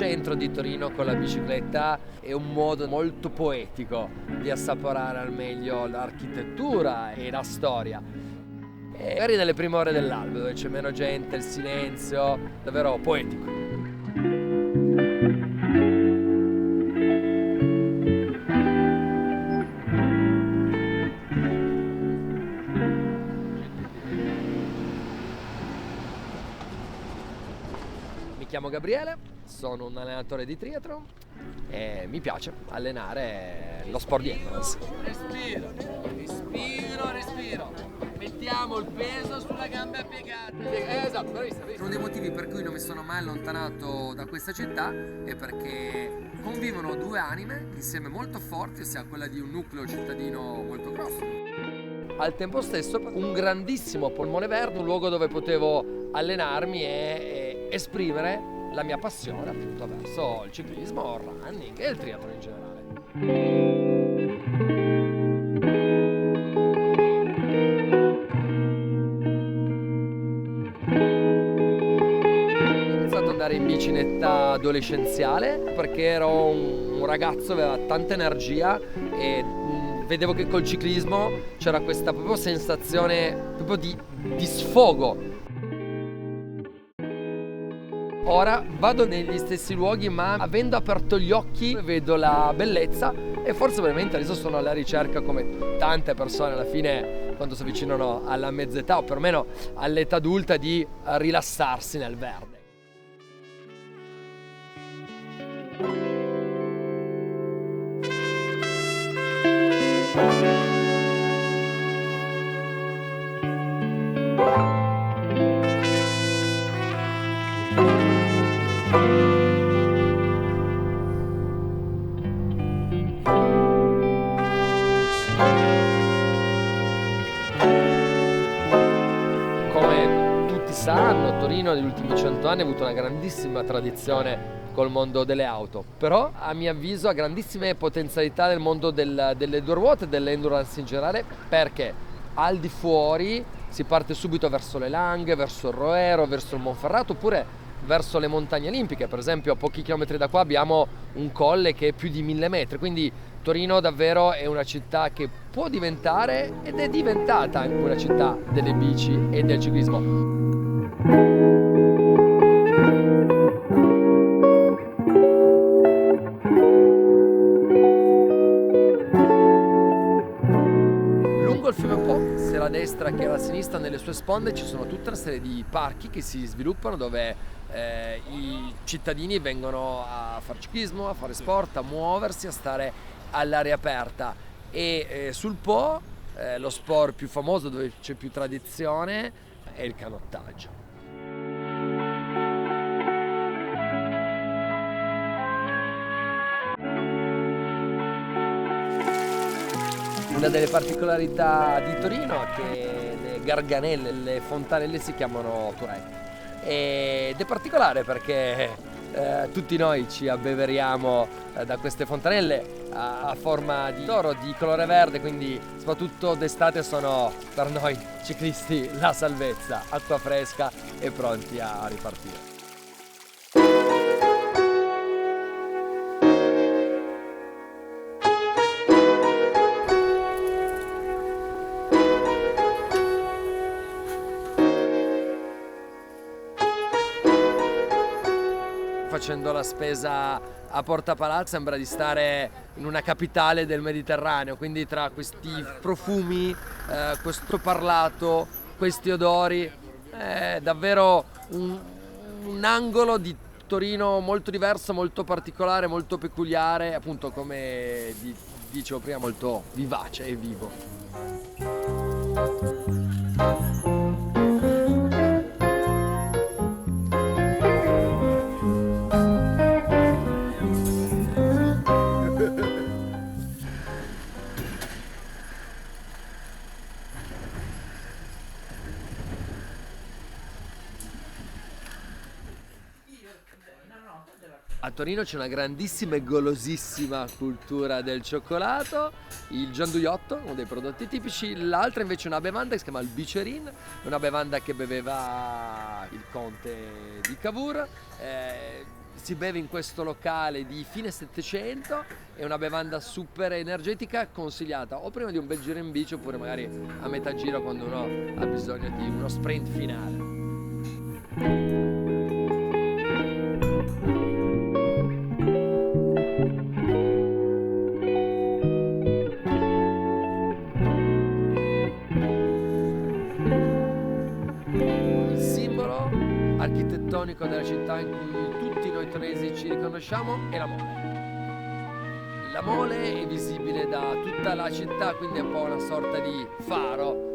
centro di Torino con la bicicletta è un modo molto poetico di assaporare al meglio l'architettura e la storia. E magari nelle prime ore dell'alba, dove c'è meno gente, il silenzio, davvero poetico. Mi chiamo Gabriele, sono un allenatore di triathlon e mi piace allenare lo sport di endurance. Respiro. Mettiamo il peso sulla gamba piegata. Esatto, bravissimo. Uno dei motivi per cui non mi sono mai allontanato da questa città è perché convivono due anime insieme molto forti, ossia quella di un nucleo cittadino molto grosso. Al tempo stesso un grandissimo polmone verde, un luogo dove potevo allenarmi e esprimere la mia passione appunto verso il ciclismo, il running e il triathlon in generale. Andare in bici in età adolescenziale perché ero un ragazzo, aveva tanta energia e vedevo che col ciclismo c'era questa proprio sensazione proprio di sfogo. Ora vado negli stessi luoghi, ma avendo aperto gli occhi vedo la bellezza e forse veramente adesso sono alla ricerca, come tante persone alla fine quando si avvicinano alla mezz'età o perlomeno all'età adulta, di rilassarsi nel verde. Come tutti sanno, Torino negli ultimi 100 anni ha avuto una grandissima tradizione col mondo delle auto, però a mio avviso ha grandissime potenzialità nel mondo delle due ruote e dell'endurance in generale, perché al di fuori si parte subito verso le Langhe, verso il Roero, verso il Monferrato oppure verso le montagne olimpiche. Per esempio a pochi chilometri da qua abbiamo un colle che è più di 1000 metri, quindi Torino davvero è una città che può diventare ed è diventata anche una città delle bici e del ciclismo. Il fiume Po, sia alla destra che alla sinistra, nelle sue sponde ci sono tutta una serie di parchi che si sviluppano dove i cittadini vengono a fare ciclismo, a fare sport, a muoversi, a stare all'aria aperta e sul Po lo sport più famoso dove c'è più tradizione è il canottaggio. Una delle particolarità di Torino è che le garganelle, le fontanelle si chiamano Turette ed è particolare perché tutti noi ci abbeveriamo da queste fontanelle a forma di toro di colore verde, quindi soprattutto d'estate sono per noi ciclisti la salvezza, acqua fresca e pronti a ripartire. Facendo la spesa a Porta Palazzo sembra di stare in una capitale del Mediterraneo, quindi tra questi profumi, questo parlato, questi odori, è davvero un angolo di Torino molto diverso, molto particolare, molto peculiare, appunto come dicevo prima, molto vivace e vivo. A Torino c'è una grandissima e golosissima cultura del cioccolato, il gianduiotto, uno dei prodotti tipici, l'altra invece è una bevanda che si chiama il bicerin, una bevanda che beveva il conte di Cavour, si beve in questo locale di fine 700, è una bevanda super energetica, consigliata o prima di un bel giro in bici oppure magari a metà giro quando uno ha bisogno di uno sprint finale. Il simbolo architettonico della città in cui tutti noi torinesi ci riconosciamo è la Mole. La Mole è visibile da tutta la città, quindi è un po' una sorta di faro